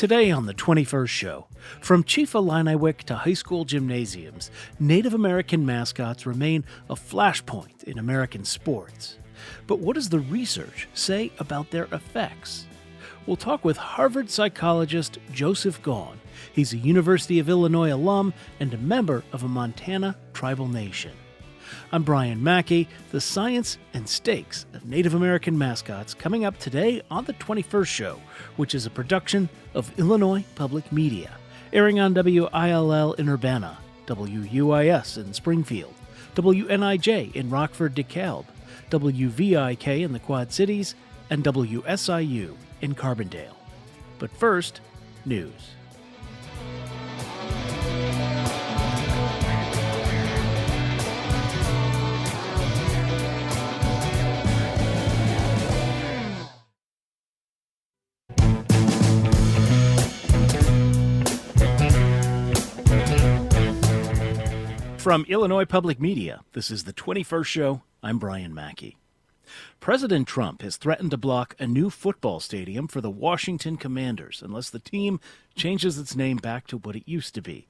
Today on the 21st show, from Chief Illiniwek to high school gymnasiums, Native American mascots remain a flashpoint in American sports. But what does the research say about their effects? We'll talk with Harvard psychologist Joseph Gone. He's a University of Illinois alum and a member of a Montana tribal nation. I'm Brian Mackey. The science and stakes of Native American mascots coming up today on the 21st show, which is a production of Illinois Public Media, airing on WILL in Urbana, WUIS in Springfield, WNIJ in Rockford, DeKalb, WVIK in the Quad Cities, and WSIU in Carbondale. But first, news. From Illinois Public Media, this is the 21st show. I'm Brian Mackey. President Trump has threatened to block a new football stadium for the Washington Commanders unless the team changes its name back to what it used to be.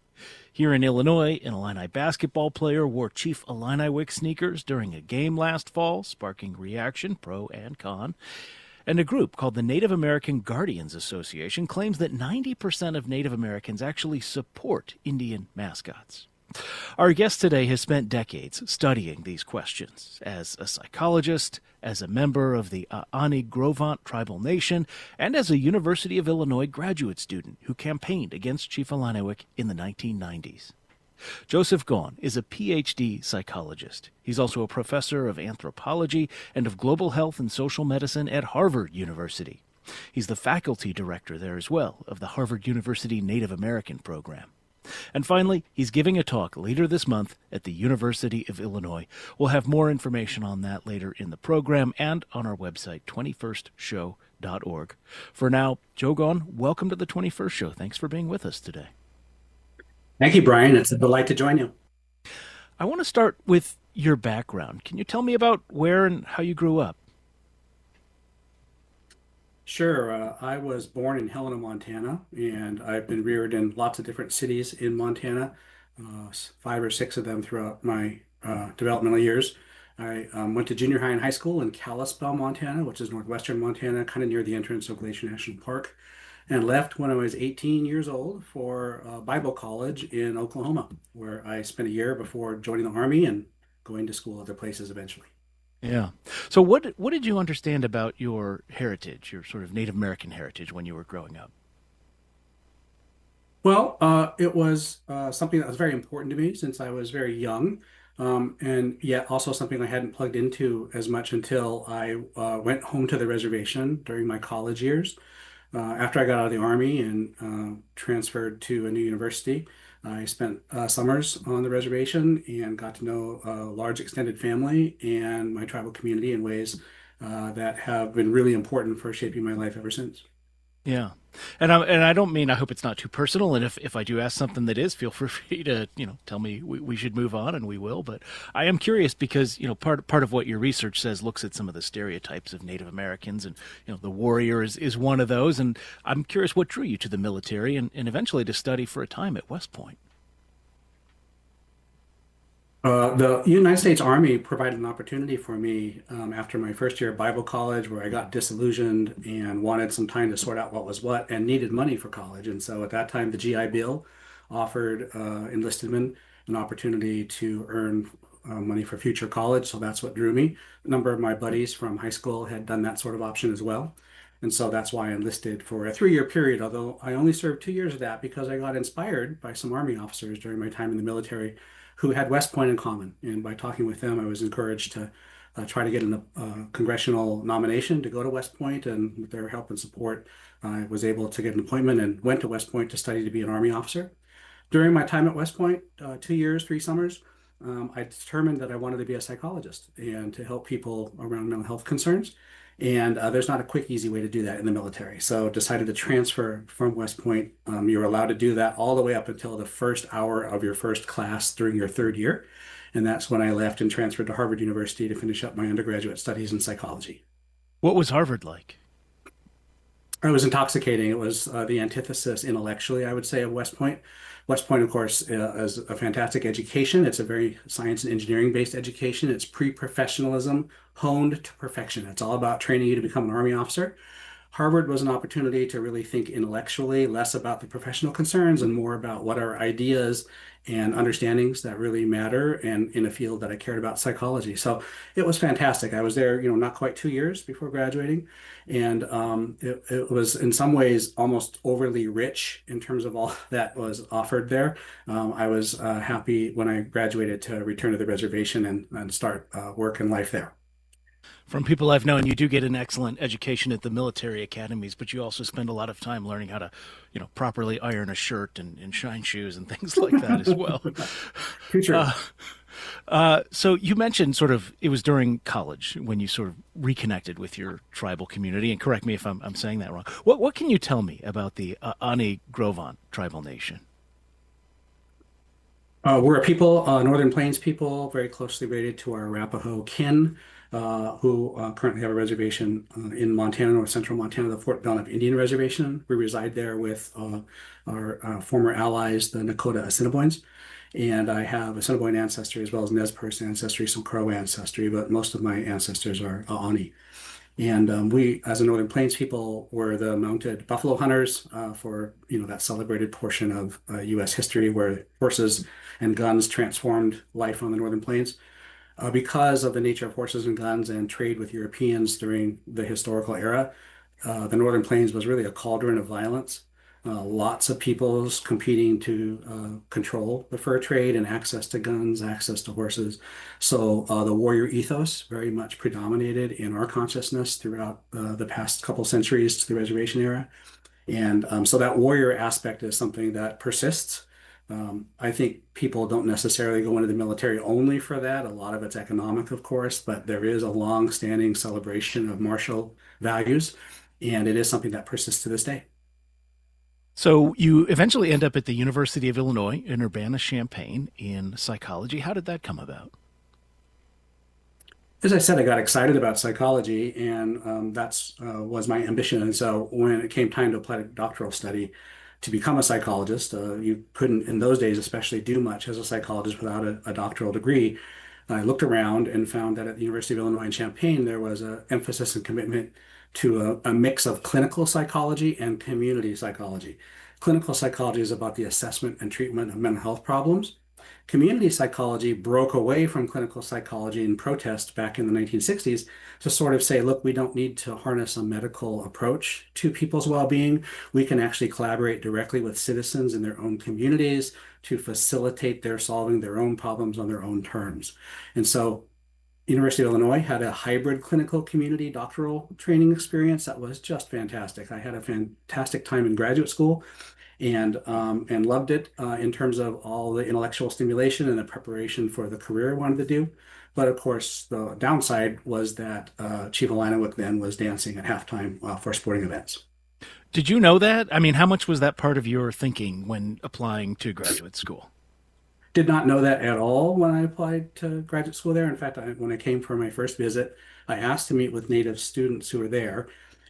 Here in Illinois, an Illini basketball player wore Chief Illiniwek sneakers during a game last fall, sparking reaction, pro and con. And a group called the Native American Guardians Association claims that 90% of Native Americans actually support Indian mascots. Our guest today has spent decades studying these questions as a psychologist, as a member of the Aaniih-Gros Ventre Tribal Nation, and as a University of Illinois graduate student who campaigned against Chief Illiniwek in the 1990s. Joseph Gone is a PhD psychologist. He's also a professor of anthropology and of global health and social medicine at Harvard University. He's the faculty director there as well of the Harvard University Native American program. And finally, he's giving a talk later this month at the University of Illinois. We'll have more information on that later in the program and on our website, 21stshow.org. For now, Joe Gone, welcome to the 21st Show. Thanks for being with us today. Thank you, Brian. It's a delight to join you. I want to start with your background. Can you tell me about where and how you grew up? Sure. I was born in Helena, Montana, and I've been reared in lots of different cities in Montana, 5 or 6 of them throughout my developmental years. I went to junior high and high school in Kalispell, Montana, which is northwestern Montana, kind of near the entrance of Glacier National Park, and left when I was 18 years old for Bible college in Oklahoma, where I spent a year before joining the Army and going to school other places eventually. Yeah. So what did you understand about your heritage, your sort of Native American heritage when you were growing up? Well, it was something that was very important to me since I was very young, and yet also something I hadn't plugged into as much until I went home to the reservation during my college years. After I got out of the Army and transferred to a new university, I spent summers on the reservation and got to know a large extended family and my tribal community in ways that have been really important for shaping my life ever since. Yeah. And I don't mean, I hope it's not too personal. And if I do ask something that is, feel free to, tell me we should move on, and we will. But I am curious because, part of what your research says looks at some of the stereotypes of Native Americans, and, the warrior is one of those. And I'm curious what drew you to the military and eventually to study for a time at West Point. The United States Army provided an opportunity for me after my first year of Bible college, where I got disillusioned and wanted some time to sort out what was what and needed money for college. And so at that time, the GI Bill offered enlisted men an opportunity to earn money for future college. So that's what drew me. A number of my buddies from high school had done that sort of option as well. And so that's why I enlisted for a 3-year period, although I only served 2 years of that because I got inspired by some Army officers during my time in the military who had West Point in common. And by talking with them, I was encouraged to try to get a congressional nomination to go to West Point. And with their help and support, I was able to get an appointment and went to West Point to study to be an Army officer. During my time at West Point, 2 years, 3 summers, I determined that I wanted to be a psychologist and to help people around mental health concerns. And there's not a quick, easy way to do that in the military. So decided to transfer from West Point. You're allowed to do that all the way up until the first hour of your first class during your 3rd year. And that's when I left and transferred to Harvard University to finish up my undergraduate studies in psychology. What was Harvard like? It was intoxicating. It was the antithesis intellectually, I would say, of West Point. West Point, of course, is a fantastic education. It's a very science and engineering based education. It's pre-professionalism honed to perfection. It's all about training you to become an Army officer. Harvard was an opportunity to really think intellectually, less about the professional concerns and more about what are ideas and understandings that really matter, and in a field that I cared about, psychology. So it was fantastic. I was there, not quite 2 years before graduating, and it was in some ways almost overly rich in terms of all that was offered there. I was happy when I graduated to return to the reservation and start work and life there. From people I've known, you do get an excellent education at the military academies, but you also spend a lot of time learning how to, properly iron a shirt and shine shoes and things like that as well. Too true. So you mentioned sort of it was during college when you sort of reconnected with your tribal community, and correct me if I'm saying that wrong. What can you tell me about the Aaniiih-Gros Tribal Nation? We're a people, Northern Plains people, very closely related to our Arapaho kin, who currently have a reservation in Montana, north central Montana, the Fort Belknap Indian Reservation. We reside there with our former allies, the Nakota Assiniboines. And I have Assiniboine ancestry as well as Nez Perce ancestry, some Crow ancestry, but most of my ancestors are Aani. And we, as a Northern Plains people, were the mounted buffalo hunters for that celebrated portion of U.S. history where horses and guns transformed life on the Northern Plains. Because of the nature of horses and guns and trade with Europeans during the historical era, the Northern Plains was really a cauldron of violence. Lots of peoples competing to control the fur trade and access to guns, access to horses. So the warrior ethos very much predominated in our consciousness throughout the past couple centuries to the reservation era. And so that warrior aspect is something that persists. I think people don't necessarily go into the military only for that. A lot of it's economic, of course, but there is a long-standing celebration of martial values, and it is something that persists to this day. So you eventually end up at the University of Illinois in Urbana-Champaign in psychology. How did that come about? As I said, I got excited about psychology, and that's was my ambition. And so when it came time to apply to doctoral study to become a psychologist, you couldn't, in those days especially, do much as a psychologist without a doctoral degree. I looked around and found that at the University of Illinois in Champaign, there was an emphasis and commitment to a mix of clinical psychology and community psychology. Clinical psychology is about the assessment and treatment of mental health problems. Community psychology broke away from clinical psychology in protest back in the 1960s to sort of say, look, we don't need to harness a medical approach to people's well-being. We can actually collaborate directly with citizens in their own communities to facilitate their solving their own problems on their own terms. And so University of Illinois had a hybrid clinical community doctoral training experience that was just fantastic. I had a fantastic time in graduate school and loved it in terms of all the intellectual stimulation and the preparation for the career I wanted to do. But of course, the downside was that Chief Illiniwek then was dancing at halftime for sporting events. Did you know that? I mean, how much was that part of your thinking when applying to graduate school? Did not know that at all when I applied to graduate school there. In fact, when I came for my first visit, I asked to meet with Native students who were there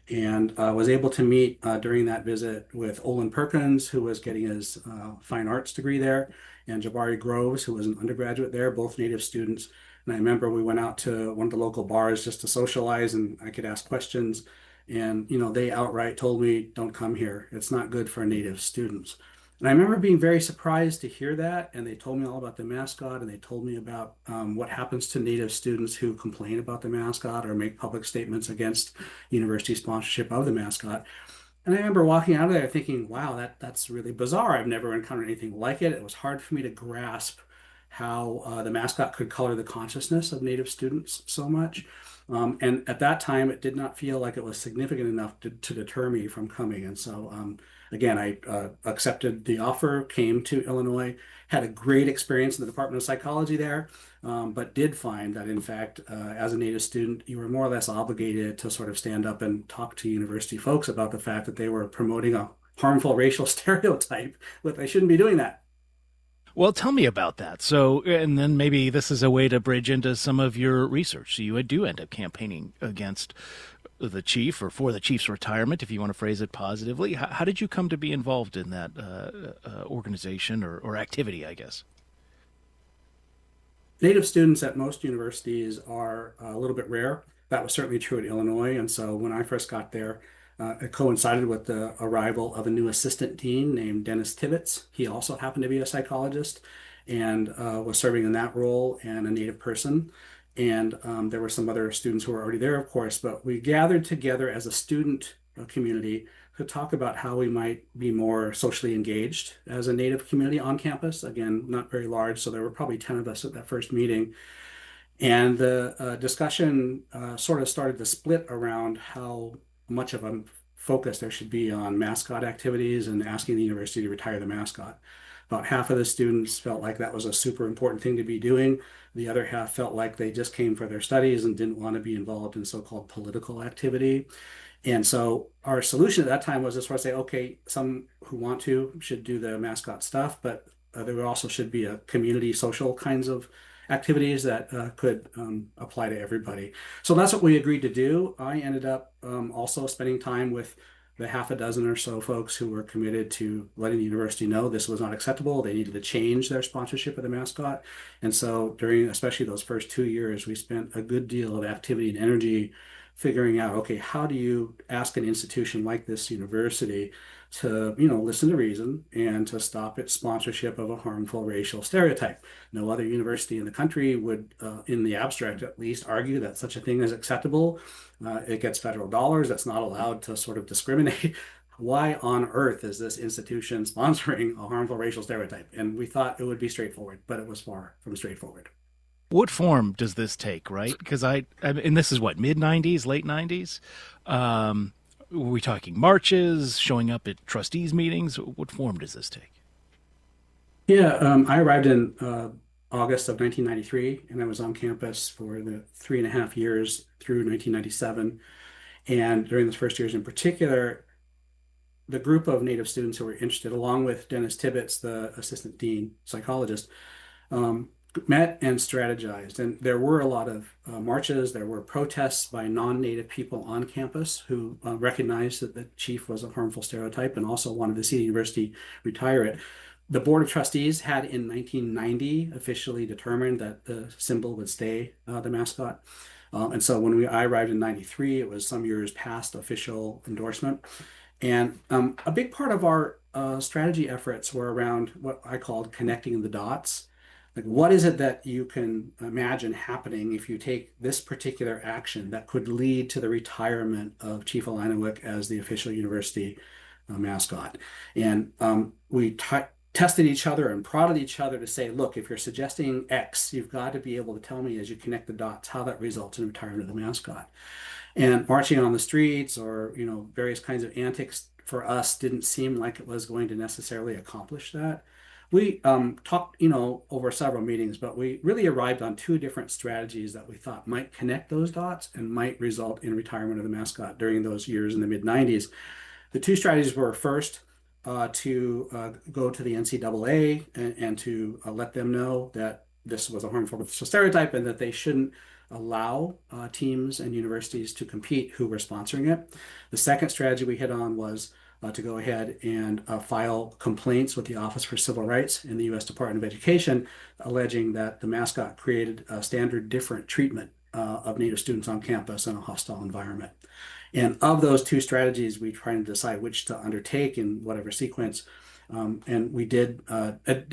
and was able to meet during that visit with Olin Perkins, who was getting his fine arts degree there, and Jabari Groves, who was an undergraduate there, both Native students. And I remember we went out to one of the local bars just to socialize and I could ask questions. And, they outright told me, don't come here. It's not good for Native students. And I remember being very surprised to hear that. And they told me all about the mascot and they told me about what happens to Native students who complain about the mascot or make public statements against university sponsorship of the mascot. And I remember walking out of there thinking, wow, that's really bizarre. I've never encountered anything like it. It was hard for me to grasp how the mascot could color the consciousness of Native students so much. And at that time, it did not feel like it was significant enough to deter me from coming. And so, again, I accepted the offer, came to Illinois, had a great experience in the Department of Psychology there, but did find that, in fact, as a Native student, you were more or less obligated to sort of stand up and talk to university folks about the fact that they were promoting a harmful racial stereotype, but they shouldn't be doing that. Well, tell me about that. So, and then maybe this is a way to bridge into some of your research. So you do end up campaigning against the chief, or for the chief's retirement, if you want to phrase it positively. How did you come to be involved in that organization or activity, I guess? Native students at most universities are a little bit rare. That was certainly true at Illinois. And so when I first got there, it coincided with the arrival of a new assistant dean named Dennis Tibbetts. He also happened to be a psychologist and was serving in that role, and a Native person. And there were some other students who were already there, of course, but we gathered together as a student community to talk about how we might be more socially engaged as a Native community on campus. Again, not very large, so there were probably 10 of us at that first meeting. And the discussion sort of started to split around how much of a focus there should be on mascot activities and asking the university to retire the mascot. About half of the students felt like that was a super important thing to be doing. The other half felt like they just came for their studies and didn't want to be involved in so-called political activity. And so our solution at that time was to sort of say, okay, some who want to should do the mascot stuff, but there also should be a community social kinds of activities that could apply to everybody. So that's what we agreed to do. I ended up also spending time with the half a dozen or so folks who were committed to letting the university know this was not acceptable. They needed to change their sponsorship of the mascot. And so during especially those first 2 years, we spent a good deal of activity and energy figuring out, okay, how do you ask an institution like this university to, listen to reason and to stop its sponsorship of a harmful racial stereotype? No other university in the country would, in the abstract at least, argue that such a thing is acceptable. It gets federal dollars. That's not allowed to sort of discriminate. Why on earth is this institution sponsoring a harmful racial stereotype? And we thought it would be straightforward, but it was far from straightforward. What form does this take, right? Because and this is what, mid 90s, late 90s? Were we talking marches, showing up at trustees meetings? What form does this take? Yeah, I arrived in August of 1993, and I was on campus for the 3.5 years through 1997. And during those first years in particular, the group of Native students who were interested, along with Dennis Tibbetts, the assistant dean psychologist, met and strategized. And there were a lot of marches, there were protests by non-Native people on campus who recognized that the chief was a harmful stereotype and also wanted to see the university retire it. The Board of Trustees had in 1990 officially determined that the symbol would stay the mascot. And so when I arrived in 93, it was some years past official endorsement. And a big part of our strategy efforts were around what I called connecting the dots. Like, what is it that you can imagine happening if you take this particular action that could lead to the retirement of Chief Illiniwek as the official university mascot? And we tested each other and prodded each other to say, look, if you're suggesting X, you've got to be able to tell me as you connect the dots how that results in retirement of the mascot. And marching on the streets or, various kinds of antics for us didn't seem like it was going to necessarily accomplish that. We talked, over several meetings, but we really arrived on two different strategies that we thought might connect those dots and might result in retirement of the mascot during those years in the mid 90s. The two strategies were first to go to the NCAA and to let them know that this was a harmful stereotype and that they shouldn't allow teams and universities to compete who were sponsoring it. The second strategy we hit on was to go ahead and file complaints with the Office for Civil Rights in the U.S. Department of Education, alleging that the mascot created a standard different treatment of Native students on campus in a hostile environment. And of those two strategies, we tried to decide which to undertake in whatever sequence. And we did a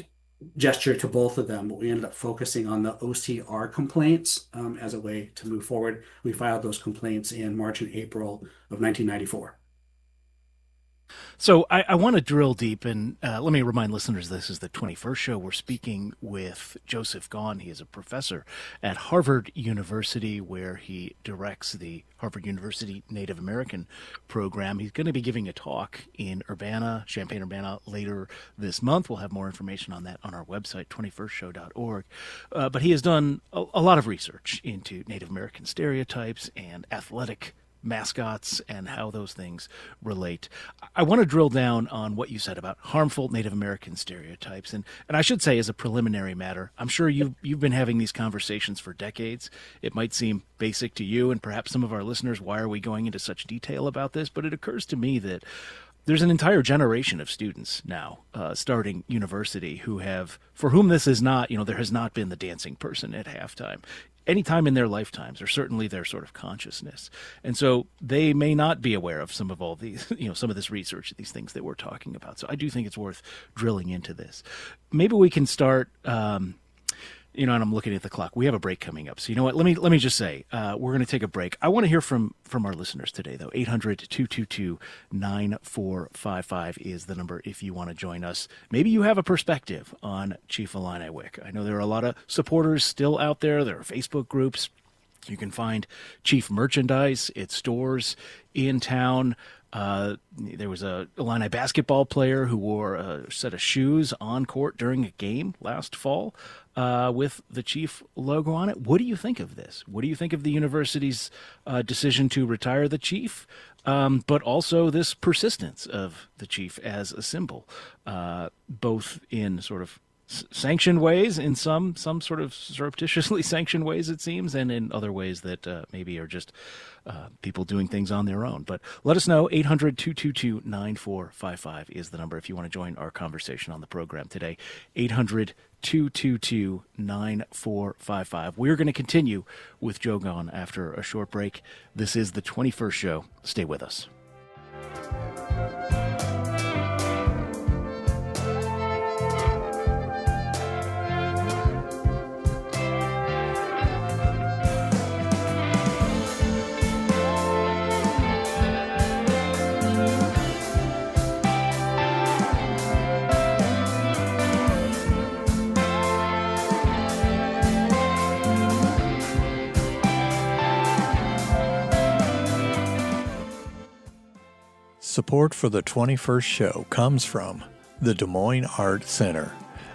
gesture to both of them, but we ended up focusing on the OCR complaints as a way to move forward. We filed those complaints in March and April of 1994. So I want to drill deep, and let me remind listeners this is the 21st show. We're speaking with Joseph Gaughan. He is a professor at Harvard University, where he directs the Harvard University Native American program. He's going to be giving a talk in Urbana, Champaign-Urbana, later this month. We'll have more information on that on our website, 21stshow.org. But he has done a lot of research into Native American stereotypes and athletic mascots and how those things relate. I want to drill down on what you said about harmful Native American stereotypes, and I should say, as a preliminary matter, I'm sure you've been having these conversations for decades. It might seem basic to you and perhaps some of our listeners. Why are we going into such detail about this? But it occurs to me that there's an entire generation of students now starting university for whom this is not, there has not been the dancing person at halftime any time in their lifetimes, or certainly their sort of consciousness. And so they may not be aware of some of all these, some of this research, these things that we're talking about. So I do think it's worth drilling into this. Maybe we can start, and I'm looking at the clock. We have a break coming up. So you know what? Let me just say, we're going to take a break. I want to hear from our listeners today, though. 800-222-9455 is the number if you want to join us. Maybe you have a perspective on Chief Illiniwek. I know there are a lot of supporters still out there. There are Facebook groups. You can find Chief merchandise at stores in town. There was a Illini basketball player who wore a set of shoes on court during a game last fall with the Chief logo on it. What do you think of this? What do you think of the university's decision to retire the Chief, but also this persistence of the Chief as a symbol, both in sort of sanctioned ways, in some sort of surreptitiously sanctioned ways, it seems, and in other ways that maybe are just people doing things on their own. But let us know. 800-222-9455 is the number if you want to join our conversation on the program today. 800-222-9455. We're going to continue with Joe Gone after a short break. This is the 21st show. Stay with us. Support for the 21st show comes from the Des Moines Art Center,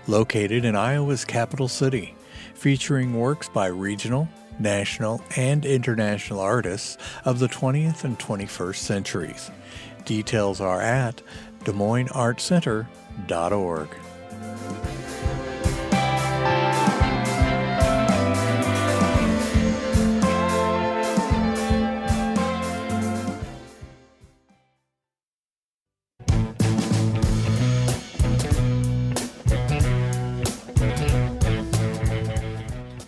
located in Iowa's capital city, featuring works by regional, national, and international artists of the 20th and 21st centuries. Details are at DesMoinesArtCenter.org.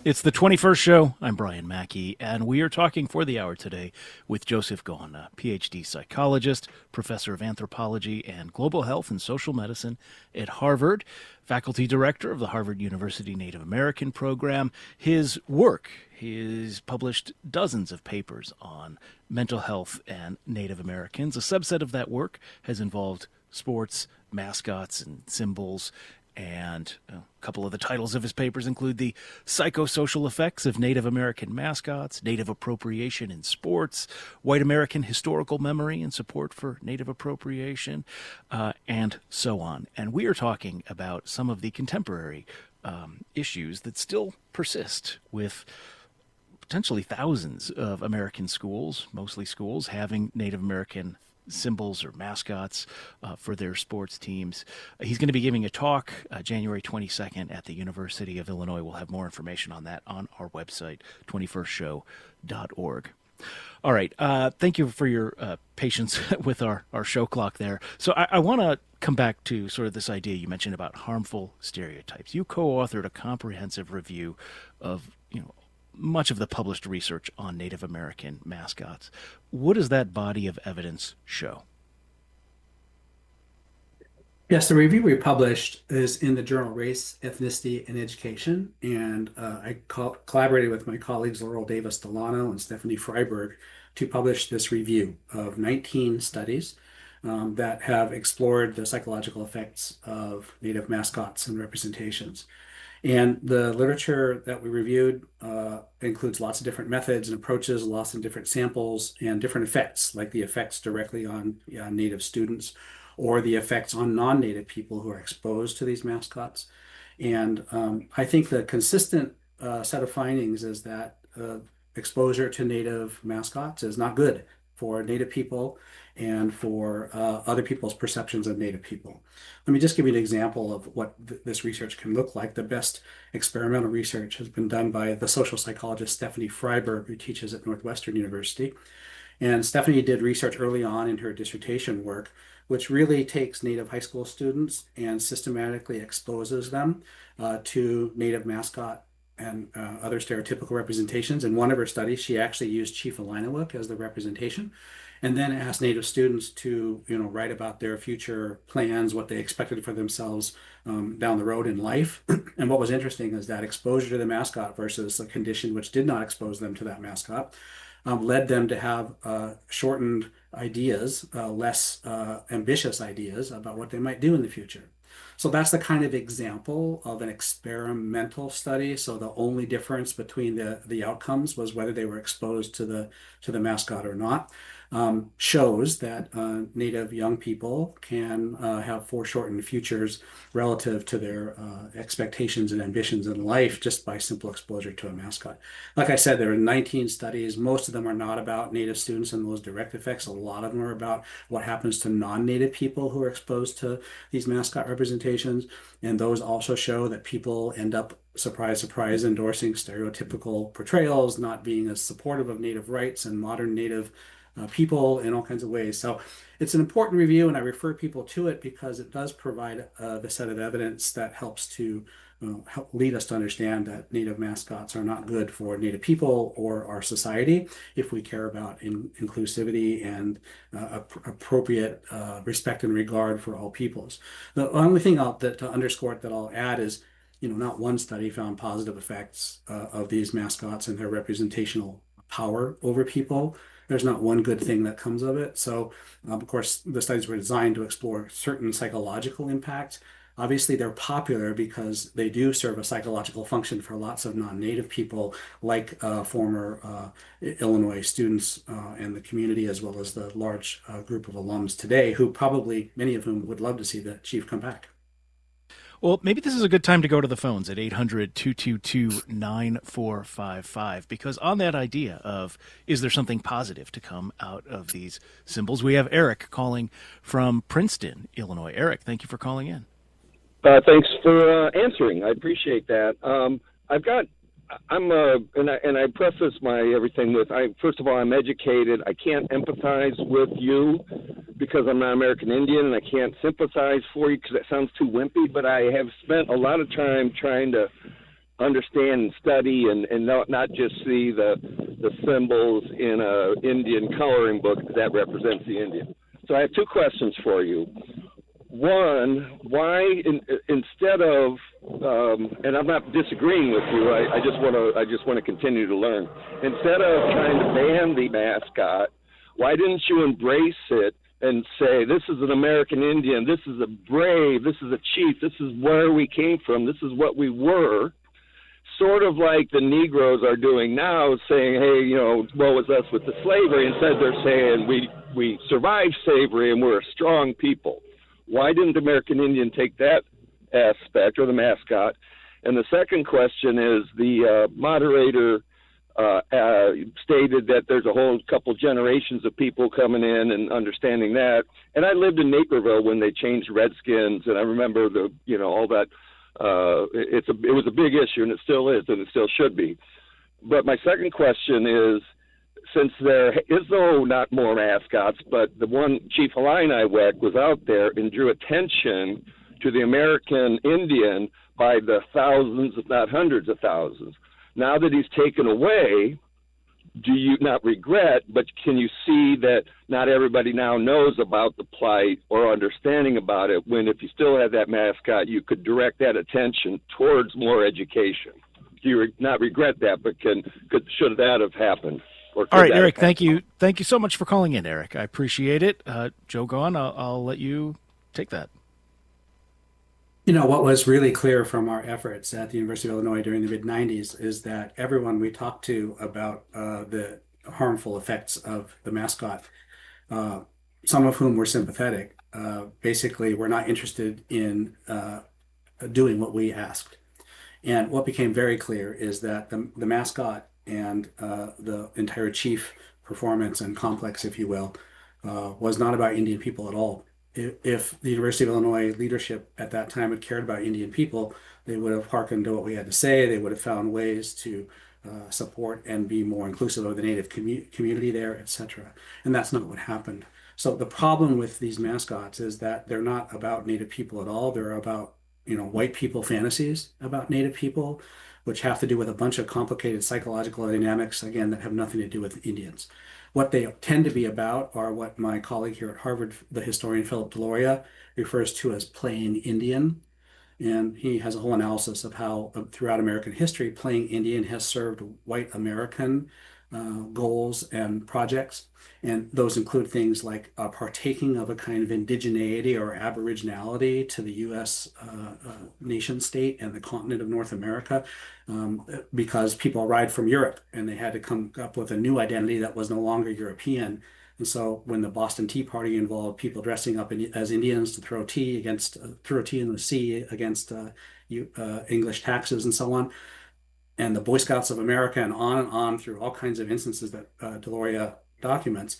It's the 21st show. I'm Brian Mackey, and we are talking for the hour today with Joseph Gone, a PhD psychologist, professor of anthropology and global health and social medicine at Harvard, faculty director of the Harvard University Native American program. His work, he's published dozens of papers on mental health and Native Americans. A subset of that work has involved sports, mascots, and symbols. And a couple of the titles of his papers include the psychosocial effects of Native American mascots, Native appropriation in sports, white American historical memory and support for Native appropriation, and so on. And we are talking about some of the contemporary issues that still persist with potentially thousands of American schools, mostly schools, having Native American symbols or mascots for their sports teams. He's going to be giving a talk January 22nd at the University of Illinois. We'll have more information on that on our website, 21stshow.org. All right. Thank you for your patience with our show clock there. So I want to come back to sort of this idea you mentioned about harmful stereotypes. You co-authored a comprehensive review of, much of the published research on Native American mascots. What does that body of evidence show? Yes, the review we published is in the journal Race, Ethnicity, and Education, and I collaborated with my colleagues Laurel Davis Delano and Stephanie Freiberg to publish this review of 19 studies that have explored the psychological effects of Native mascots and representations. And the literature that we reviewed includes lots of different methods and approaches, lots of different samples and different effects, like the effects directly on Native students or the effects on non-Native people who are exposed to these mascots. And I think the consistent set of findings is that exposure to Native mascots is not good for Native people and for other people's perceptions of Native people. Let me just give you an example of what this research can look like. The best experimental research has been done by the social psychologist Stephanie Freiberg, who teaches at Northwestern University. And Stephanie did research early on in her dissertation work, which really takes Native high school students and systematically exposes them to Native mascot and other stereotypical representations. In one of her studies, she actually used Chief Illiniwek as the representation, and then asked Native students to, write about their future plans, what they expected for themselves down the road in life. And what was interesting is that exposure to the mascot versus a condition which did not expose them to that mascot led them to have shortened ideas, less ambitious ideas about what they might do in the future. So that's the kind of example of an experimental study. So the only difference between the outcomes was whether they were exposed to the mascot or not. Shows that Native young people can have foreshortened futures relative to their expectations and ambitions in life just by simple exposure to a mascot. Like I said, there are 19 studies. Most of them are not about Native students and those direct effects. A lot of them are about what happens to non-Native people who are exposed to these mascot representations. And those also show that people end up, surprise, surprise, endorsing stereotypical portrayals, not being as supportive of Native rights and modern Native people in all kinds of ways. So it's an important review, and I refer people to it because it does provide the set of evidence that helps to help lead us to understand that Native mascots are not good for Native people or our society if we care about inclusivity and appropriate respect and regard for all peoples. The only thing to underscore it that I'll add is, not one study found positive effects of these mascots and their representational power over people. There's not one good thing that comes of it. So, of course, the studies were designed to explore certain psychological impacts. Obviously, they're popular because they do serve a psychological function for lots of non-Native people, like former Illinois students and the community, as well as the large group of alums today, who probably, many of whom would love to see the chief come back. Well, maybe this is a good time to go to the phones at 800-222-9455, because on that idea of, is there something positive to come out of these symbols, we have Eric calling from Princeton, Illinois. Eric, thank you for calling in. Thanks for answering. I appreciate that. And I preface my everything with, first of all, I'm educated. I can't empathize with you because I'm not American Indian, and I can't sympathize for you because that sounds too wimpy, but I have spent a lot of time trying to understand and study and not just see the symbols in a Indian coloring book that represents the Indian. So I have two questions for you. One, why instead of and I'm not disagreeing with you. I just want to continue to learn. Instead of trying to ban the mascot, why didn't you embrace it and say, this is an American Indian, this is a brave, this is a chief, this is where we came from, this is what we were, sort of like the Negroes are doing now, saying, hey, woe was us with the slavery. Instead, they're saying we survived slavery and we're a strong people. Why didn't the American Indian take that aspect, or the mascot? And the second question is, the moderator stated that there's a whole couple generations of people coming in and understanding that. And I lived in Naperville when they changed Redskins, and I remember all that. It was a big issue, and it still is, and it still should be. But my second question is, since there is not more mascots, but the one, Chief Illiniwek, was out there and drew attention to the American Indian by the thousands, if not hundreds of thousands. Now that he's taken away, do you not regret, but can you see that not everybody now knows about the plight or understanding about it, when if you still had that mascot, you could direct that attention towards more education? Do you not regret that, but should that have happened? All right, Eric, thank you. Thank you so much for calling in, Eric. I appreciate it. Joe Gaughan, I'll let you take that. What was really clear from our efforts at the University of Illinois during the mid-90s is that everyone we talked to about the harmful effects of the mascot, some of whom were sympathetic, basically were not interested in doing what we asked. And what became very clear is that the mascot and the entire chief performance and complex, if you will, was not about Indian people at all. If the University of Illinois leadership at that time had cared about Indian people, they would have hearkened to what we had to say. They would have found ways to support and be more inclusive of the Native community there, etc. And that's not what happened. So the problem with these mascots is that they're not about Native people at all. They're about, white people fantasies about Native people, which have to do with a bunch of complicated psychological dynamics, again, that have nothing to do with Indians. What they tend to be about are what my colleague here at Harvard, the historian Philip Deloria, refers to as playing Indian. And he has a whole analysis of how throughout American history, playing Indian has served white American goals and projects. And those include things like partaking of a kind of indigeneity or aboriginality to the U.S. Nation state and the continent of North America, because people arrived from Europe and they had to come up with a new identity that was no longer European. And so when the Boston Tea Party involved people dressing up as Indians to throw tea in the sea against English taxes and so on, and the Boy Scouts of America and on through all kinds of instances that Deloria documents,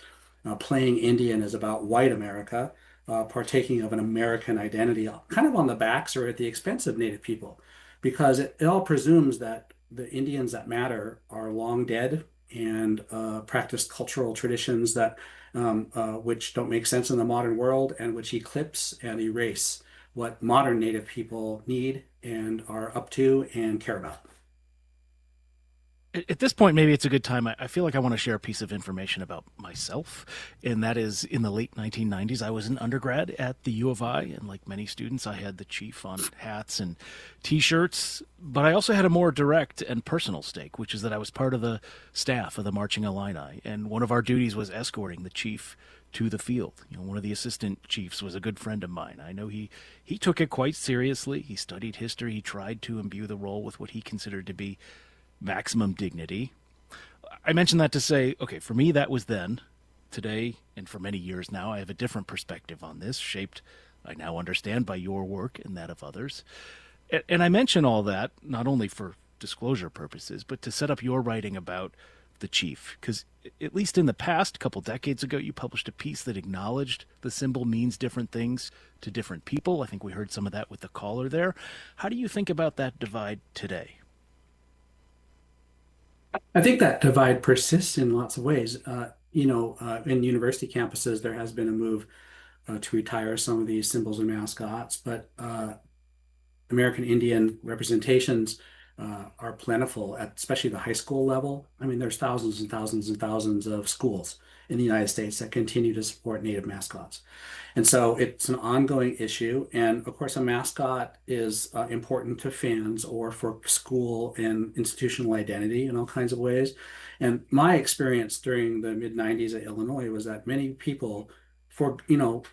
playing Indian is about white America, partaking of an American identity, kind of on the backs or at the expense of Native people, because it all presumes that the Indians that matter are long dead and practice cultural traditions that which don't make sense in the modern world and which eclipse and erase what modern Native people need and are up to and care about. At this point, maybe it's a good time. I feel like I want to share a piece of information about myself, and that is in the late 1990s, I was an undergrad at the U of I, and like many students, I had the chief on hats and T-shirts, but I also had a more direct and personal stake, which is that I was part of the staff of the Marching Illini, and one of our duties was escorting the chief to the field. One of the assistant chiefs was a good friend of mine. I know he took it quite seriously. He studied history. He tried to imbue the role with what he considered to be maximum dignity. I mentioned that to say, okay, for me, that was then. Today, and for many years now, I have a different perspective on this, shaped, I now understand, by your work and that of others. And I mention all that, not only for disclosure purposes, but to set up your writing about the chief. Because at least in the past, a couple decades ago, you published a piece that acknowledged the symbol means different things to different people. I think we heard some of that with the caller there. How do you think about that divide today? I think that divide persists in lots of ways. In university campuses, there has been a move to retire some of these symbols and mascots, but American Indian representations are plentiful at especially the high school level. I mean, there's thousands and thousands and thousands of schools in the United States that continue to support Native mascots. And so it's an ongoing issue. And of course, a mascot is important to fans or for school and institutional identity in all kinds of ways. And my experience during the mid-90s at Illinois was that many people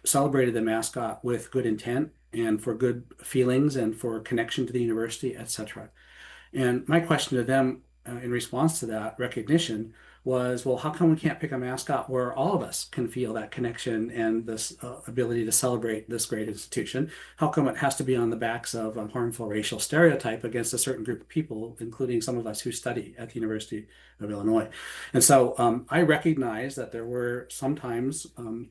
celebrated the mascot with good intent and for good feelings and for connection to the university, etc. And my question to them in response to that recognition was, well, how come we can't pick a mascot where all of us can feel that connection and this ability to celebrate this great institution? How come it has to be on the backs of a harmful racial stereotype against a certain group of people, including some of us who study at the University of Illinois? And so I recognize that there were sometimes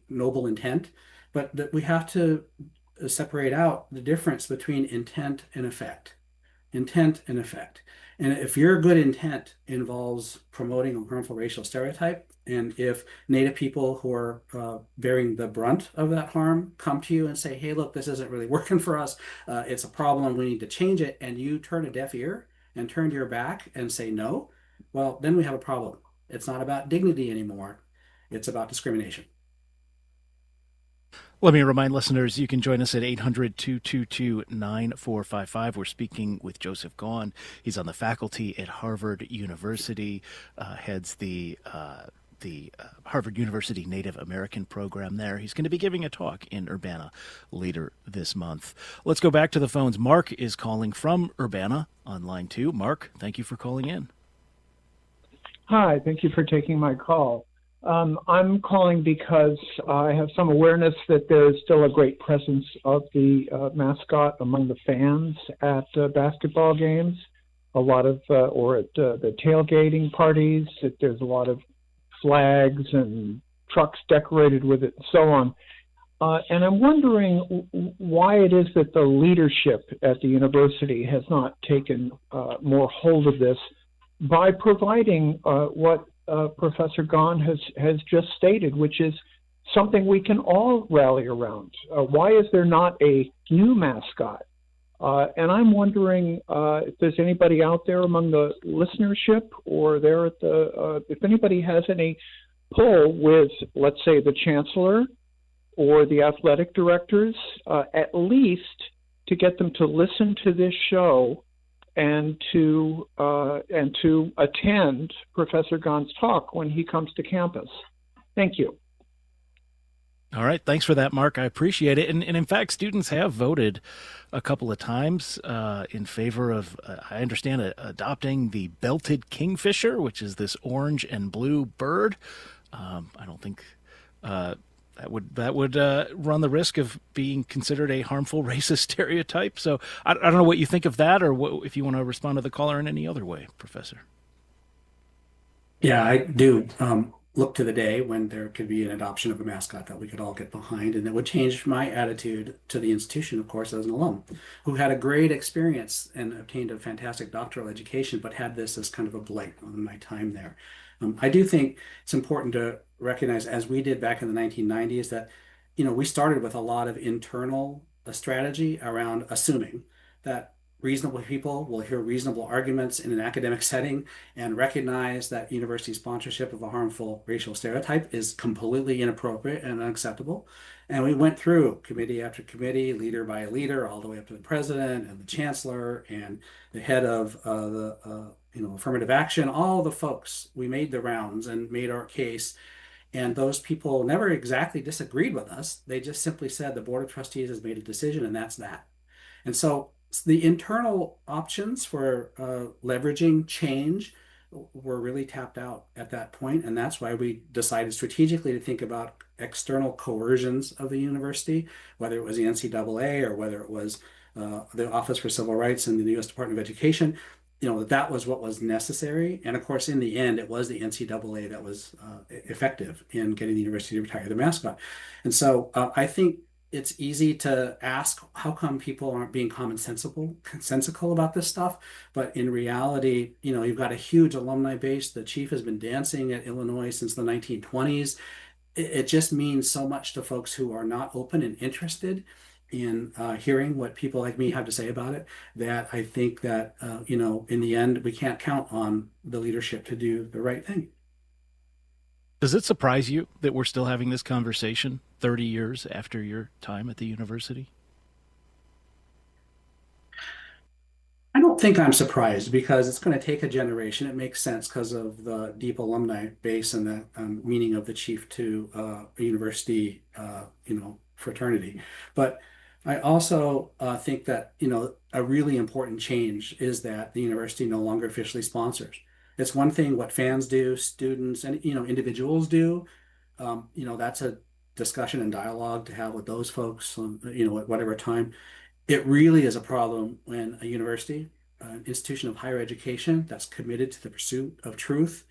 noble intent, but that we have to separate out the difference between intent and effect. Intent and effect. And if your good intent involves promoting a harmful racial stereotype, and if Native people who are bearing the brunt of that harm come to you and say, hey, look, this isn't really working for us, it's a problem, we need to change it, and you turn a deaf ear and turn your back and say no, well, then we have a problem. It's not about dignity anymore. It's about discrimination. Let me remind listeners, you can join us at 800-222-9455. We're speaking with Joseph Gaughan. He's on the faculty at Harvard University, heads the Harvard University Native American program there. He's going to be giving a talk in Urbana later this month. Let's go back to the phones. Mark is calling from Urbana on line 2. Mark, thank you for calling in. Hi, thank you for taking my call. I'm calling because I have some awareness that there is still a great presence of the mascot among the fans at basketball games. A lot of, or at the tailgating parties, there's a lot of flags and trucks decorated with it and so on. And I'm wondering why it is that the leadership at the university has not taken more hold of this by providing what Professor Gahn has just stated, which is something we can all rally around. Why is there not a new mascot? And I'm wondering if there's anybody out there among the listenership or there at if anybody has any pull with, let's say, the chancellor or the athletic directors, at least to get them to listen to this show and to attend Professor Gahn's talk when he comes to campus. Thank you. All right. Thanks for that, Mark. I appreciate it. And in fact, students have voted a couple of times in favor of, I understand, adopting the belted kingfisher, which is this orange and blue bird. I don't think that would run the risk of being considered a harmful racist stereotype. So I don't know what you think of that, or if you want to respond to the caller in any other way, Professor. Yeah, I do look to the day when there could be an adoption of a mascot that we could all get behind, and it would change my attitude to the institution, of course, as an alum who had a great experience and obtained a fantastic doctoral education, but had this as kind of a blight on my time there. I do think it's important to recognize, as we did back in the 1990s, that we started with a lot of internal strategy around assuming that reasonable people will hear reasonable arguments in an academic setting and recognize that university sponsorship of a harmful racial stereotype is completely inappropriate and unacceptable. And we went through committee after committee, leader by leader, all the way up to the president and the chancellor and the head of affirmative action, all the folks. We made the rounds and made our case. And those people never exactly disagreed with us. They just simply said the Board of Trustees has made a decision, and that's that. And so the internal options for leveraging change were really tapped out at that point. And that's why we decided strategically to think about external coercions of the university, whether it was the NCAA or whether it was the Office for Civil Rights and the U.S. Department of Education. That was what was necessary. And of course, in the end, it was the NCAA that was effective in getting the university to retire the mascot. And so I think it's easy to ask, how come people aren't being commonsensical about this stuff? But in reality, you've got a huge alumni base. The chief has been dancing at Illinois since the 1920s. It just means so much to folks who are not open and interested in hearing what people like me have to say about it, that I think that, in the end, we can't count on the leadership to do the right thing. Does it surprise you that we're still having this conversation 30 years after your time at the university? I don't think I'm surprised, because it's going to take a generation. It makes sense because of the deep alumni base and the meaning of the chief to a university, fraternity. But I also think that, a really important change is that the university no longer officially sponsors. It's one thing what fans do, students, and, individuals do. That's a discussion and dialogue to have with those folks, at whatever time. It really is a problem when a university, an institution of higher education that's committed to the pursuit of truth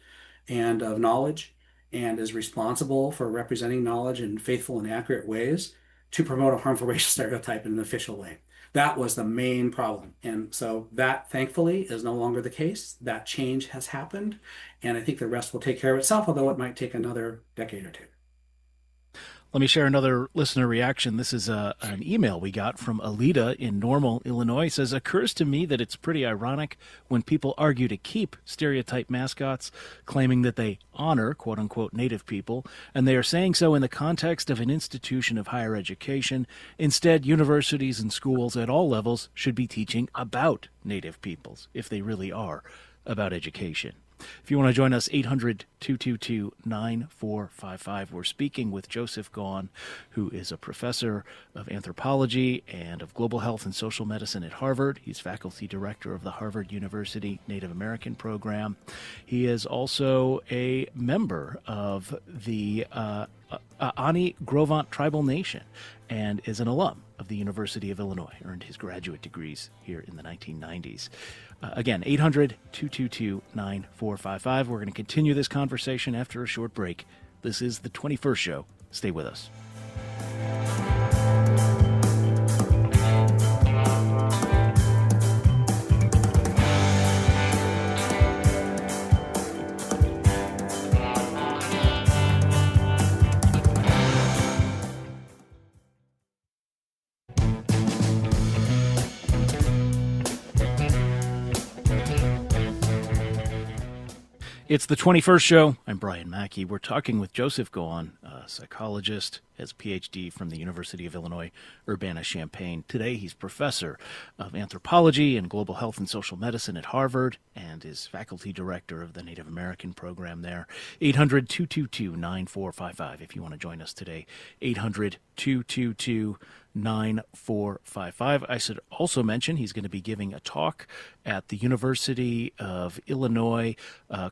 and of knowledge and is responsible for representing knowledge in faithful and accurate ways, to promote a harmful racial stereotype in an official way. That was the main problem. And so that, thankfully, is no longer the case. That change has happened. And I think the rest will take care of itself, although it might take another decade or two. Let me share another listener reaction. This is an email we got from Alita in Normal, Illinois. It says, occurs to me that it's pretty ironic when people argue to keep stereotype mascots, claiming that they honor, quote unquote, Native people, and they are saying so in the context of an institution of higher education. Instead, universities and schools at all levels should be teaching about Native peoples, if they really are about education. If you want to join us, 800-222-9455. We're speaking with Joseph Gahn, who is a professor of anthropology and of global health and social medicine at Harvard. He's faculty director of the Harvard University Native American program. He is also a member of the Aaniiih-Gros Ventre Tribal Nation and is an alum of the University of Illinois. Earned his graduate degrees here in the 1990s. Again, 800-222-9455. We're going to continue this conversation after a short break. This is the 21st show. Stay with us. It's the 21st show. I'm Brian Mackey. We're talking with Joseph Gohan, a psychologist, has a PhD from the University of Illinois, Urbana-Champaign. Today, he's professor of anthropology and global health and social medicine at Harvard and is faculty director of the Native American program there. 800-222-9455 if you want to join us today. 800-222-9455. I should also mention he's going to be giving a talk at the University of Illinois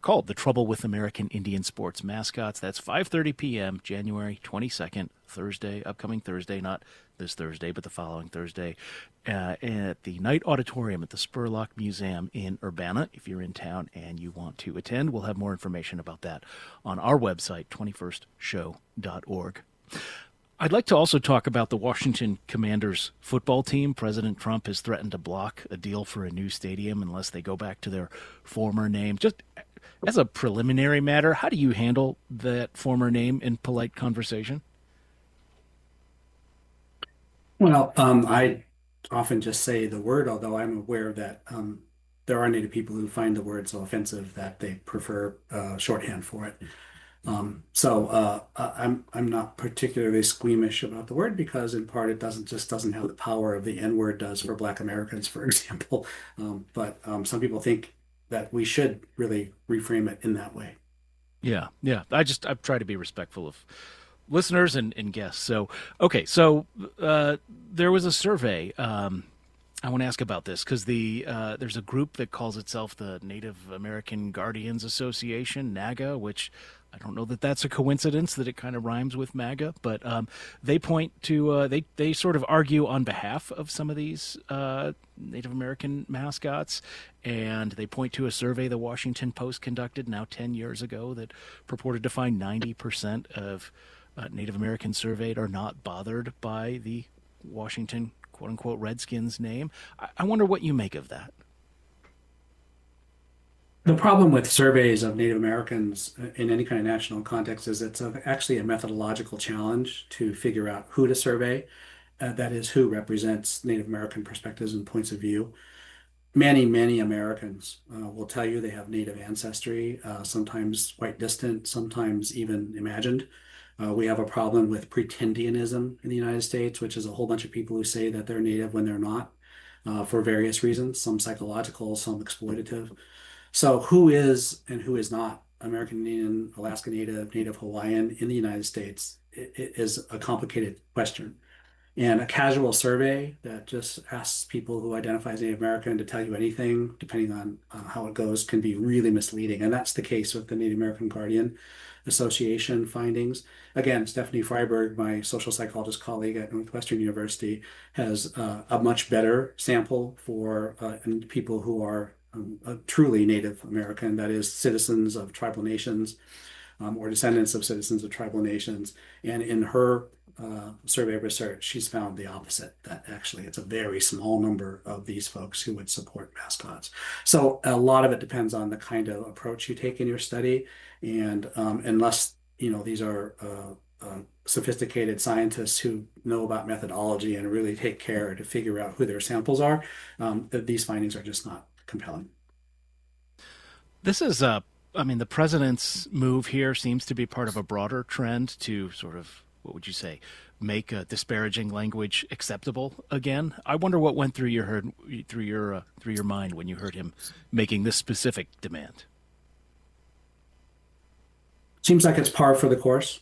called The Trouble with American Indian Sports Mascots. That's 5:30 p.m., January 22nd, Thursday, upcoming Thursday, not this Thursday, but the following Thursday, at the Knight Auditorium at the Spurlock Museum in Urbana. If you're in town and you want to attend, we'll have more information about that on our website, 21stshow.org. I'd like to also talk about the Washington Commanders football team. President Trump has threatened to block a deal for a new stadium unless they go back to their former name. Just as a preliminary matter, how do you handle that former name in polite conversation? Well, I often just say the word, although I'm aware that there are Native people who find the word so offensive that they prefer shorthand for it. I'm not particularly squeamish about the word because in part it doesn't have the power of the N-word does for Black Americans, for example. But some people think that we should really reframe it in that way. Yeah. I've tried to be respectful of listeners and guests. So, okay. So there was a survey. I want to ask about this because there's a group that calls itself the Native American Guardians Association, NAGA, which I don't know that that's a coincidence that it kind of rhymes with MAGA, but they point to they sort of argue on behalf of some of these Native American mascots, and they point to a survey the Washington Post conducted now 10 years ago that purported to find 90% of Native Americans surveyed are not bothered by the Washington quote-unquote Redskins name. I wonder what you make of that. The problem with surveys of Native Americans in any kind of national context is it's actually a methodological challenge to figure out who to survey. That is, who represents Native American perspectives and points of view. Many Americans will tell you they have Native ancestry, sometimes quite distant, sometimes even imagined. We have a problem with pretendianism in the United States, which is a whole bunch of people who say that they're Native when they're not, for various reasons, some psychological, some exploitative. So who is and who is not American Indian, Alaska Native, Native Hawaiian in the United States is a complicated question. And a casual survey that just asks people who identify as Native American to tell you anything, depending on how it goes, can be really misleading. And that's the case with the Native American Guardian Association findings. Again, Stephanie Freiberg, my social psychologist colleague at Northwestern University, has a much better sample for people who are truly Native American, that is, citizens of tribal nations or descendants of citizens of tribal nations. And in her survey research, she's found the opposite, that actually it's a very small number of these folks who would support mascots. So a lot of it depends on the kind of approach you take in your study. And unless, these are sophisticated scientists who know about methodology and really take care to figure out who their samples are, these findings are just not compelling. This is the president's move here seems to be part of a broader trend to sort of, what would you say, make disparaging language acceptable again. I wonder what went through your mind when you heard him making this specific demand. Seems like it's par for the course.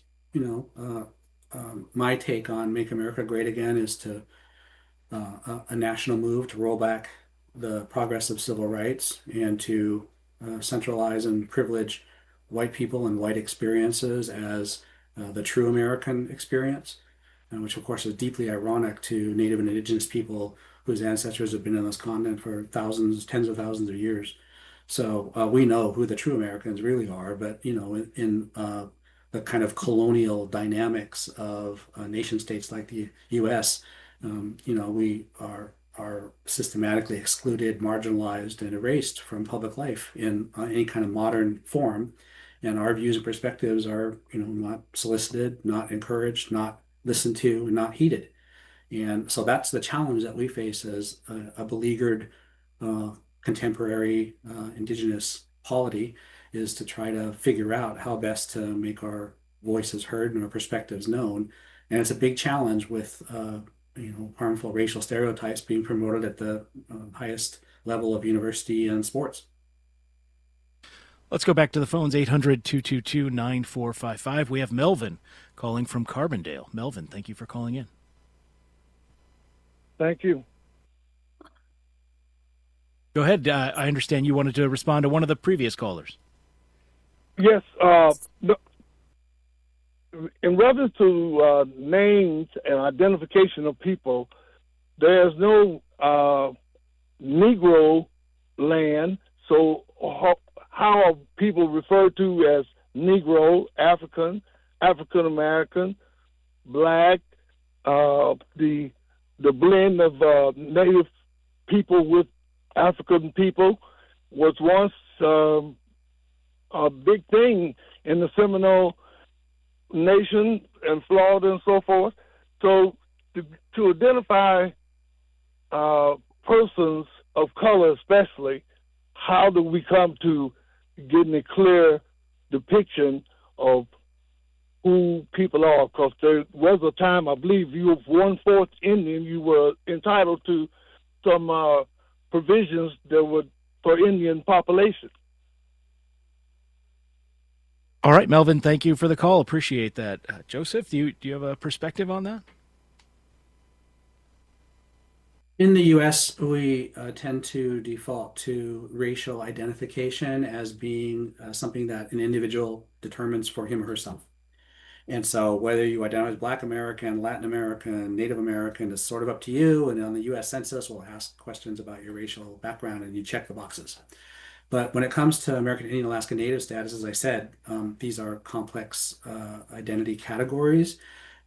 My take on Make America Great Again is to a national move to roll back the progress of civil rights and to centralize and privilege white people and white experiences as the true American experience, which of course is deeply ironic to Native and Indigenous people whose ancestors have been in this continent for thousands, tens of thousands of years. So we know who the true Americans really are, but in the kind of colonial dynamics of nation states like the U.S., we are systematically excluded, marginalized, and erased from public life in any kind of modern form. And our views and perspectives are, not solicited, not encouraged, not listened to, and not heeded. And so that's the challenge that we face as a beleaguered uh, contemporary indigenous polity, is to try to figure out how best to make our voices heard and our perspectives known. And it's a big challenge with harmful racial stereotypes being promoted at the highest level of university and sports. Let's go back to the phones, 800-222-9455. We have Melvin calling from Carbondale. Melvin, thank you for calling in. Thank you. Go ahead. I understand you wanted to respond to one of the previous callers. Yes. In reference to names and identification of people, there's no Negro land. So how are people referred to as Negro, African, African American, Black, the blend of Native people with African people was once a big thing in the Seminole Nation and Florida and so forth. So to identify persons of color especially, how do we come to getting a clear depiction of who people are? Because there was a time, I believe, you were 1/4 Indian, you were entitled to some provisions that were for Indian population. All right, Melvin, thank you for the call. Appreciate that. Joseph, do you have a perspective on that? In the US, we tend to default to racial identification as being something that an individual determines for him or herself. And so whether you identify as Black American, Latin American, Native American is sort of up to you. And on the US Census, we'll ask questions about your racial background and you check the boxes. But when it comes to American Indian Alaska Native status, as I said, these are complex identity categories.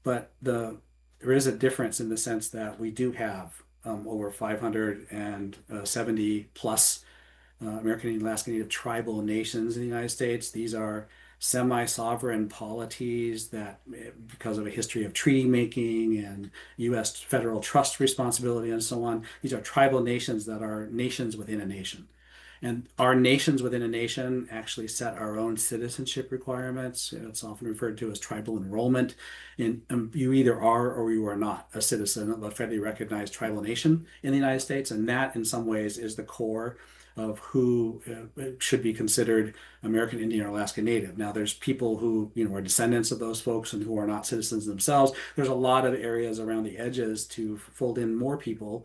But there is a difference in the sense that we do have over 570 plus American Indian Alaska Native tribal nations in the United States. These are semi-sovereign polities that, because of a history of treaty making and U.S. federal trust responsibility and so on, these are tribal nations that are nations within a nation. And our nations within a nation actually set our own citizenship requirements. It's often referred to as tribal enrollment. And you either are or you are not a citizen of a federally recognized tribal nation in the United States. And that, in some ways, is the core of who should be considered American Indian or Alaska Native. Now, there's people who are descendants of those folks and who are not citizens themselves. There's a lot of areas around the edges to fold in more people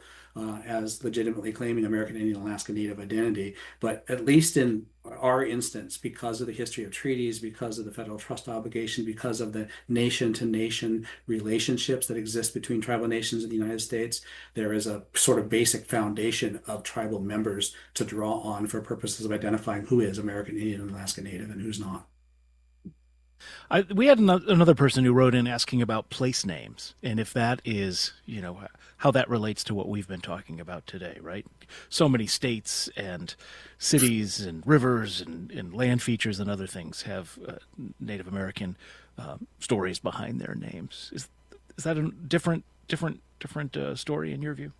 as legitimately claiming American Indian Alaska Native identity. But at least in our instance, because of the history of treaties, because of the federal trust obligation, because of the nation-to-nation relationships that exist between tribal nations in the United States, there is a sort of basic foundation of tribal members to draw on for purposes of identifying who is American Indian and Alaska Native and who's not. We had another person who wrote in asking about place names and if that is, how that relates to what we've been talking about today, right? So many states and cities and rivers and land features and other things have Native American stories behind their names. Is that a different story in your view?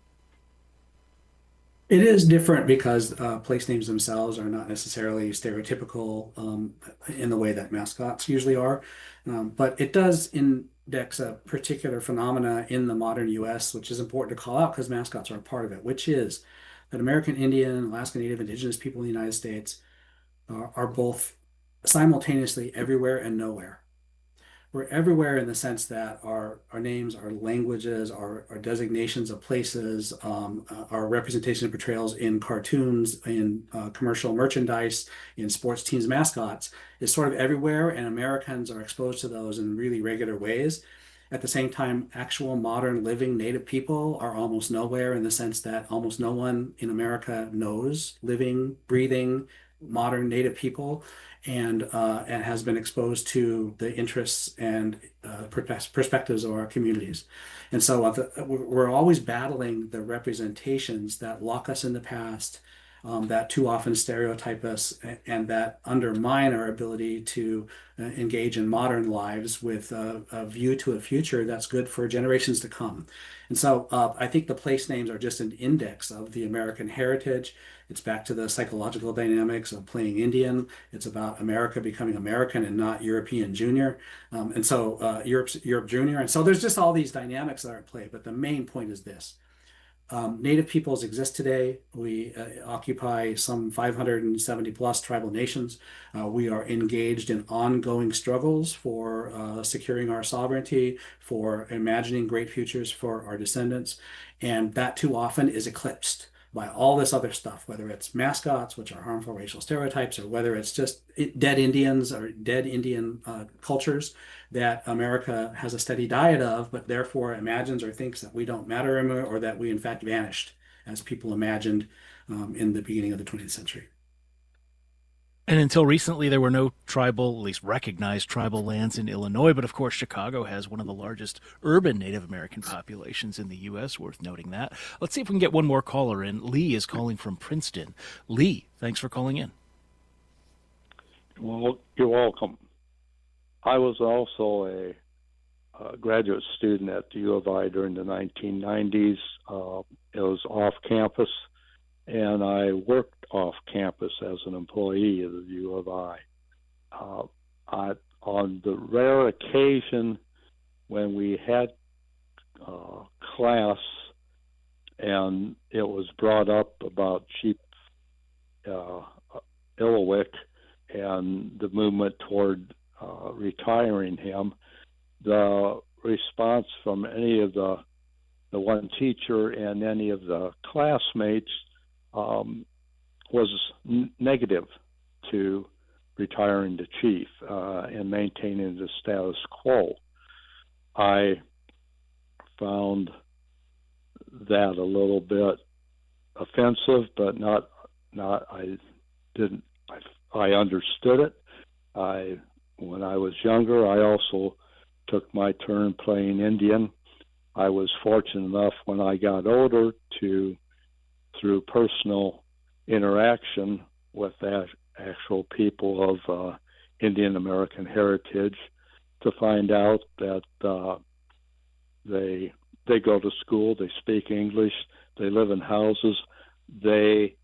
It is different because place names themselves are not necessarily stereotypical in the way that mascots usually are. But it does index a particular phenomena in the modern US, which is important to call out because mascots are a part of it, which is that American Indian, Alaska Native, Indigenous people in the United States are both simultaneously everywhere and nowhere. we're everywhere in the sense that our names, our languages, our designations of places, our representation of portrayals in cartoons, in commercial merchandise, in sports teams, mascots is sort of everywhere, and Americans are exposed to those in really regular ways. At the same time, actual modern living Native people are almost nowhere in the sense that almost no one in America knows living, breathing, modern Native people and has been exposed to the interests and perspectives of our communities. And so we're always battling the representations that lock us in the past, that too often stereotype us and that undermine our ability to engage in modern lives with a view to a future that's good for generations to come. And so I think the place names are just an index of the American heritage. It's back to the psychological dynamics of playing Indian. It's about America becoming American and not European Junior. And so Europe Junior. And so there's just all these dynamics that are at play. But the main point is this. Native peoples exist today. We occupy some 570 plus tribal nations. We are engaged in ongoing struggles for securing our sovereignty, for imagining great futures for our descendants. And that too often is eclipsed by all this other stuff, whether it's mascots, which are harmful racial stereotypes, or whether it's just dead Indians or dead Indian cultures that America has a steady diet of, but therefore imagines or thinks that we don't matter anymore, or that we in fact vanished as people imagined in the beginning of the 20th century. And until recently, there were no tribal, at least recognized tribal lands in Illinois. But of course, Chicago has one of the largest urban Native American populations in the U.S., worth noting that. Let's see if we can get one more caller in. Lee is calling from Princeton. Lee, thanks for calling in. Well, you're welcome. I was also a graduate student at the U of I during the 1990s. It was off campus, and I worked off campus as an employee of the U of I. On the rare occasion when we had class and it was brought up about Chief Illiniwek and the movement toward retiring him, the response from any of the one teacher and any of the classmates was negative to retiring the chief and maintaining the status quo. I found that a little bit offensive, but not I understood it. When I was younger, I also took my turn playing Indian. I was fortunate enough when I got older to, through personal interaction with actual people of Indian American heritage, to find out that they go to school, they speak English, they live in houses, they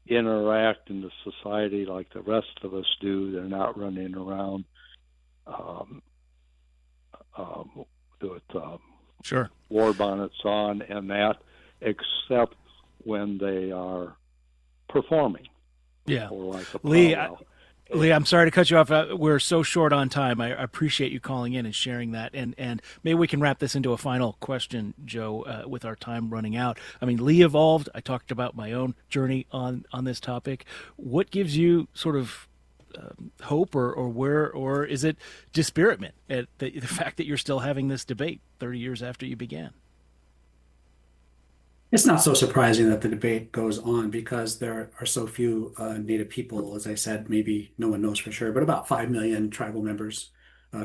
interact in the society like the rest of us do. They're not running around with Sure. war bonnets on and that, except when they are performing. Yeah. Or like a Lee, I'm sorry to cut you off. We're so short on time. I appreciate you calling in and sharing that. And maybe we can wrap this into a final question, Joe, with our time running out. I mean, Lee evolved. I talked about my own journey on this topic. What gives you sort of hope or is it dispiritment at the fact that you're still having this debate 30 years after you began? It's not so surprising that the debate goes on because there are so few Native people. As I said, maybe no one knows for sure, but about 5 million tribal members,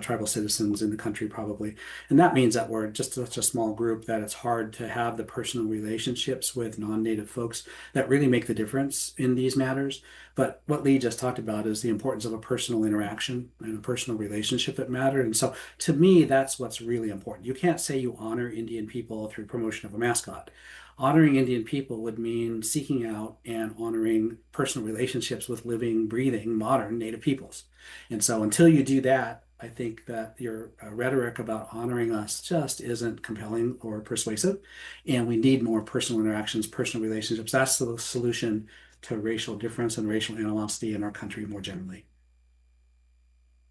tribal citizens in the country probably. And that means that we're just such a small group that it's hard to have the personal relationships with non-Native folks that really make the difference in these matters. But what Lee just talked about is the importance of a personal interaction and a personal relationship that mattered. And so to me, that's what's really important. You can't say you honor Indian people through promotion of a mascot. Honoring Indian people would mean seeking out and honoring personal relationships with living, breathing, modern Native peoples. And so until you do that, I think that your rhetoric about honoring us just isn't compelling or persuasive. And we need more personal interactions, personal relationships. That's the solution to racial difference and racial animosity in our country more generally.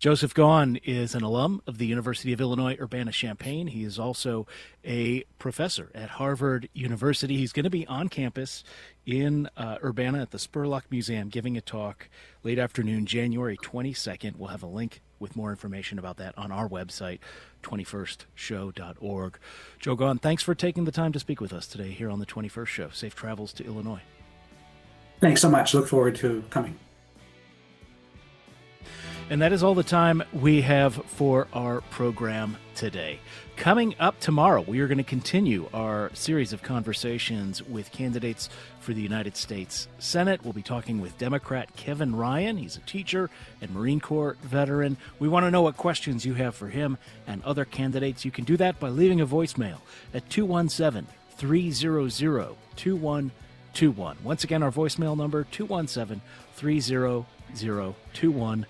Joseph Gaughan is an alum of the University of Illinois Urbana-Champaign. He is also a professor at Harvard University. He's going to be on campus in Urbana at the Spurlock Museum giving a talk late afternoon, January 22nd. We'll have a link with more information about that on our website, 21stshow.org. Joe Gaughan, thanks for taking the time to speak with us today here on the 21st Show. Safe travels to Illinois. Thanks so much. Look forward to coming. And that is all the time we have for our program today. Coming up tomorrow, we are going to continue our series of conversations with candidates for the United States Senate. We'll be talking with Democrat Kevin Ryan. He's a teacher and Marine Corps veteran. We want to know what questions you have for him and other candidates. You can do that by leaving a voicemail at 217-300-2121. Once again, our voicemail number, 217-300-2121.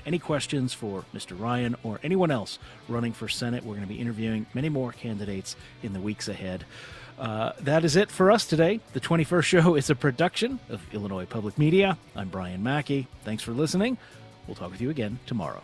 Any questions for Mr. Ryan or anyone else running for Senate? We're going to be interviewing many more candidates in the weeks ahead. That is it for us today. The 21st Show is a production of Illinois Public Media. I'm Brian Mackey. Thanks for listening. We'll talk with you again tomorrow.